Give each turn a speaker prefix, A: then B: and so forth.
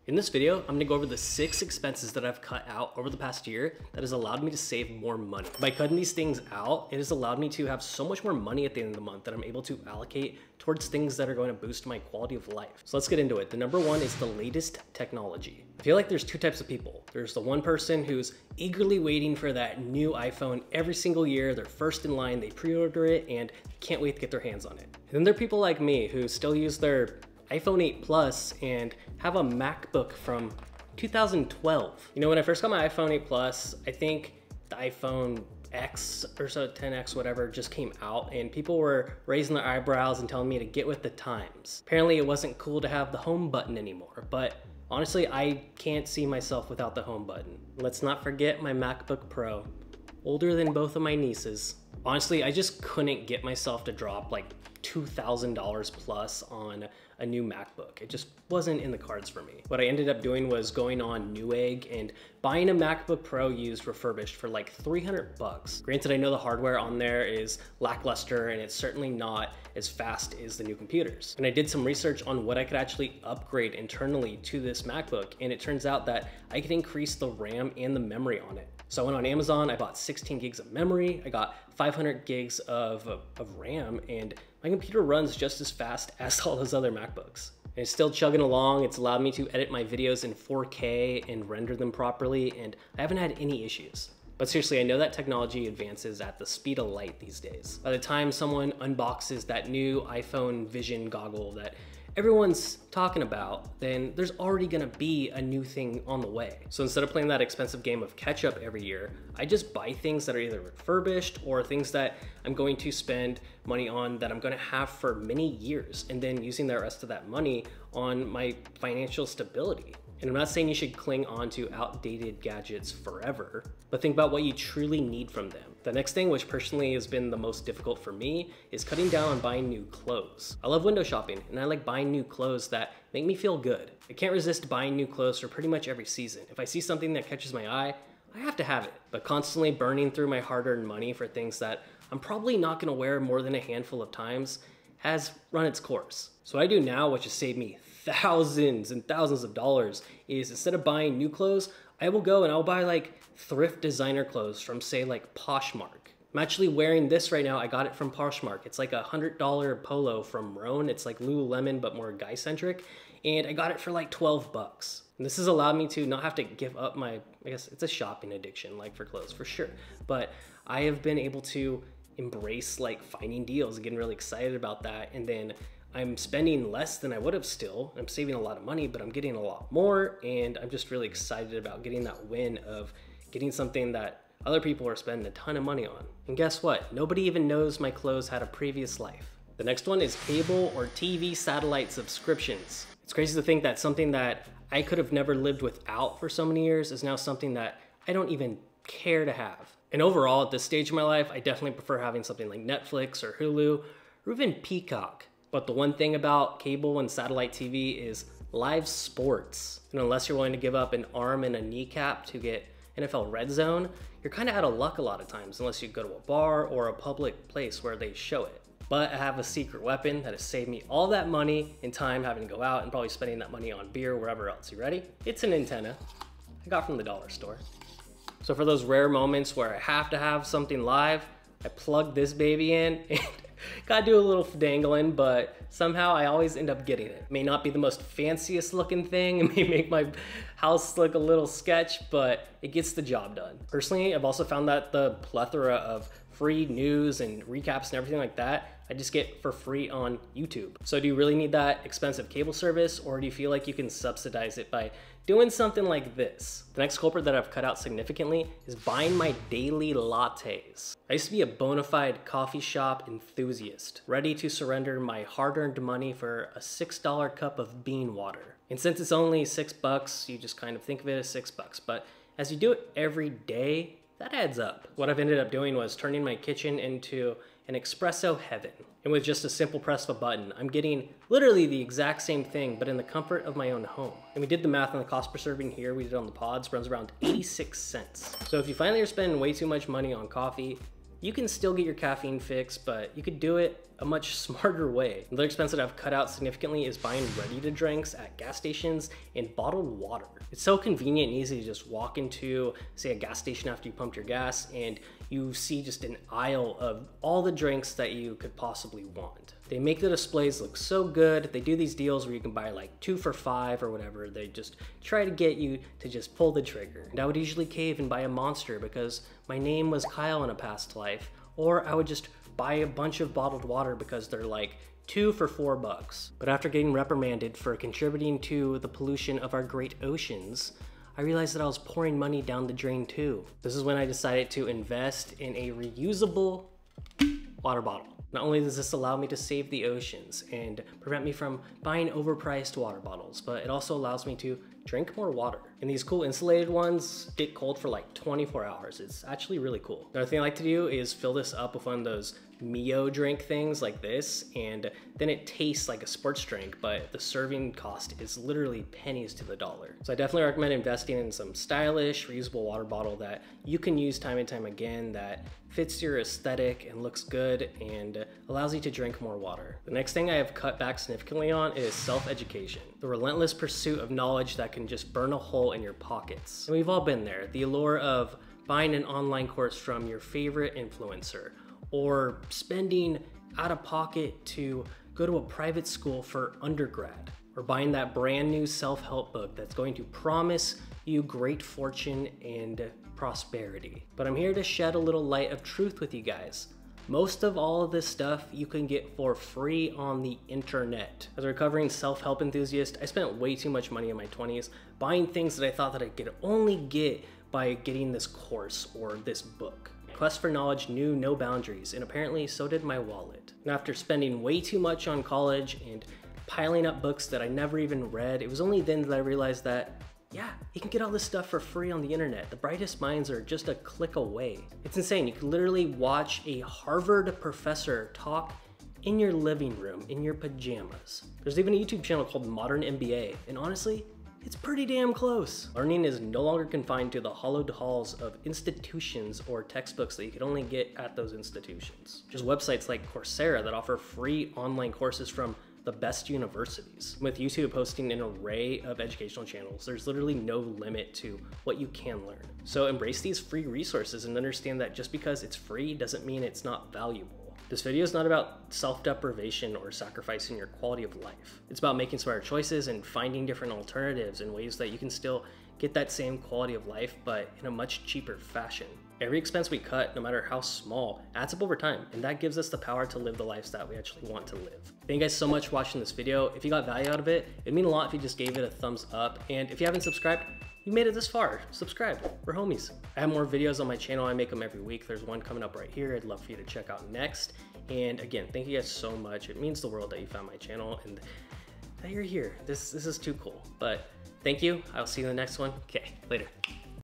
A: In this video, I'm gonna go over the 6 expenses that I've cut out over the past year that has allowed me to save more money. By cutting these things out, it has allowed me to have so much more money at the end of the month that I'm able to allocate towards things that are going to boost my quality of life. So let's get into it. The number one is the latest technology. I feel like there's 2 types of people. There's the one person who's eagerly waiting for that new iPhone every single year. They're first in line, they pre-order it, and can't wait to get their hands on it. And then there are people like me who still use their iPhone 8 Plus and have a MacBook from 2012. You know, when I first got my iPhone 8 Plus, I think the iPhone X or so, 10X, whatever, just came out and people were raising their eyebrows and telling me to get with the times. Apparently it wasn't cool to have the home button anymore, but honestly, I can't see myself without the home button. Let's not forget my MacBook Pro, older than both of my nieces. Honestly, I just couldn't get myself to drop like $2,000 plus on a new MacBook. It just wasn't in the cards for me. What I ended up doing was going on Newegg and buying a MacBook Pro used refurbished for like 300 bucks. Granted, I know the hardware on there is lackluster and it's certainly not as fast as the new computers. And I did some research on what I could actually upgrade internally to this MacBook, and it turns out that I could increase the RAM and the memory on it. So I went on Amazon, I bought 16 gigs of memory, I got 500 gigs of RAM, and my computer runs just as fast as all those other MacBooks. And it's still chugging along. It's allowed me to edit my videos in 4K and render them properly, and I haven't had any issues. But seriously, I know that technology advances at the speed of light these days. By the time someone unboxes that new iPhone Vision goggle that everyone's talking about, then there's already gonna be a new thing on the way. So instead of playing that expensive game of catch up every year, I just buy things that are either refurbished or things that I'm going to spend money on that I'm gonna have for many years, and then using the rest of that money on my financial stability. And I'm not saying you should cling on to outdated gadgets forever, but think about what you truly need from them. The next thing, which personally has been the most difficult for me, is cutting down on buying new clothes. I love window shopping, and I like buying new clothes that make me feel good. I can't resist buying new clothes for pretty much every season. If I see something that catches my eye, I have to have it. But constantly burning through my hard-earned money for things that I'm probably not gonna wear more than a handful of times has run its course. So what I do now, which has saved me thousands and thousands of dollars, is instead of buying new clothes, I will go and I'll buy like thrift designer clothes from, say, like Poshmark. I'm actually wearing this right now. I got it from Poshmark. It's like a $100 polo from Rhone. It's like Lululemon, but more guy-centric. And I got it for like 12 bucks. And this has allowed me to not have to give up my, I guess it's a shopping addiction, like for clothes for sure. But I have been able to embrace like finding deals and getting really excited about that. And then I'm spending less than I would have still. I'm saving a lot of money, but I'm getting a lot more. And I'm just really excited about getting that win of getting something that other people are spending a ton of money on. And guess what? Nobody even knows my clothes had a previous life. The next one is cable or TV satellite subscriptions. It's crazy to think that something that I could have never lived without for so many years is now something that I don't even care to have. And overall, at this stage of my life, I definitely prefer having something like Netflix or Hulu or even Peacock. But the one thing about cable and satellite TV is live sports. And unless you're willing to give up an arm and a kneecap to get NFL Red Zone, you're kind of out of luck a lot of times, unless you go to a bar or a public place where they show it. But I have a secret weapon that has saved me all that money and time having to go out and probably spending that money on beer or wherever else. You ready? It's an antenna I got from the dollar store. So for those rare moments where I have to have something live, I plug this baby in and gotta do a little dangling, but somehow I always end up getting it. It may not be the most fanciest looking thing, it may make my house look a little sketch, but it gets the job done. Personally, I've also found that the plethora of free news and recaps and everything like that, I just get for free on YouTube. So do you really need that expensive cable service, or do you feel like you can subsidize it by doing something like this? The next culprit that I've cut out significantly is buying my daily lattes. I used to be a bona fide coffee shop enthusiast, ready to surrender my hard-earned money for a $6 cup of bean water. And since it's only $6, you just kind of think of it as $6, but as you do it every day, that adds up. What I've ended up doing was turning my kitchen into an espresso heaven. And with just a simple press of a button, I'm getting literally the exact same thing, but in the comfort of my own home. And we did the math on the cost per serving here, we did on the pods, runs around 86 cents. So if you finally are spending way too much money on coffee, you can still get your caffeine fix, but you could do it a much smarter way. Another expense that I've cut out significantly is buying ready-to-drinks at gas stations and bottled water. It's so convenient and easy to just walk into, say, a gas station after you pumped your gas, and you see just an aisle of all the drinks that you could possibly want. They make the displays look so good. They do these deals where you can buy like 2 for $5 or whatever. They just try to get you to just pull the trigger. And I would usually cave and buy a Monster because my name was Kyle in a past life, or I would just buy a bunch of bottled water because they're like 2 for $4. But after getting reprimanded for contributing to the pollution of our great oceans, I realized that I was pouring money down the drain too. This is when I decided to invest in a reusable water bottle. Not only does this allow me to save the oceans and prevent me from buying overpriced water bottles, but it also allows me to drink more water. And these cool insulated ones get cold for like 24 hours. It's actually really cool. Another thing I like to do is fill this up with one of those Mio drink things like this, and then it tastes like a sports drink, but the serving cost is literally pennies to the dollar. So I definitely recommend investing in some stylish, reusable water bottle that you can use time and time again, that fits your aesthetic and looks good and allows you to drink more water. The next thing I have cut back significantly on is self-education. The relentless pursuit of knowledge that can just burn a hole in your pockets. And we've all been there. The allure of buying an online course from your favorite influencer, or spending out of pocket to go to a private school for undergrad, or buying that brand new self-help book that's going to promise you great fortune and prosperity. But I'm here to shed a little light of truth with you guys. Most of all of this stuff you can get for free on the internet. As a recovering self-help enthusiast, I spent way too much money in my 20s buying things that I thought that I could only get by getting this course or this book. Quest for knowledge knew no boundaries, and apparently so did my wallet. And after spending way too much on college and piling up books that I never even read, it was only then that I realized that, yeah, you can get all this stuff for free on the internet. The brightest minds are just a click away. It's insane. You can literally watch a Harvard professor talk in your living room, in your pajamas. There's even a YouTube channel called Modern MBA, and honestly, it's pretty damn close. Learning is no longer confined to the hollowed halls of institutions or textbooks that you can only get at those institutions. There's websites like Coursera that offer free online courses from the best universities. With YouTube hosting an array of educational channels, there's literally no limit to what you can learn. So embrace these free resources and understand that just because it's free doesn't mean it's not valuable. This video is not about self-deprivation or sacrificing your quality of life. It's about making smarter choices and finding different alternatives in ways that you can still get that same quality of life, but in a much cheaper fashion. Every expense we cut, no matter how small, adds up over time, and that gives us the power to live the lifestyle we actually want to live. Thank you guys so much for watching this video. If you got value out of it, it'd mean a lot if you just gave it a thumbs up, and if you haven't subscribed, you made it this far, subscribe, we're homies. I have more videos on my channel, I make them every week. There's one coming up right here I'd love for you to check out next. And again, thank you guys so much. It means the world that you found my channel and that you're here. This is too cool. But thank you, I'll see you in the next one. Okay, later.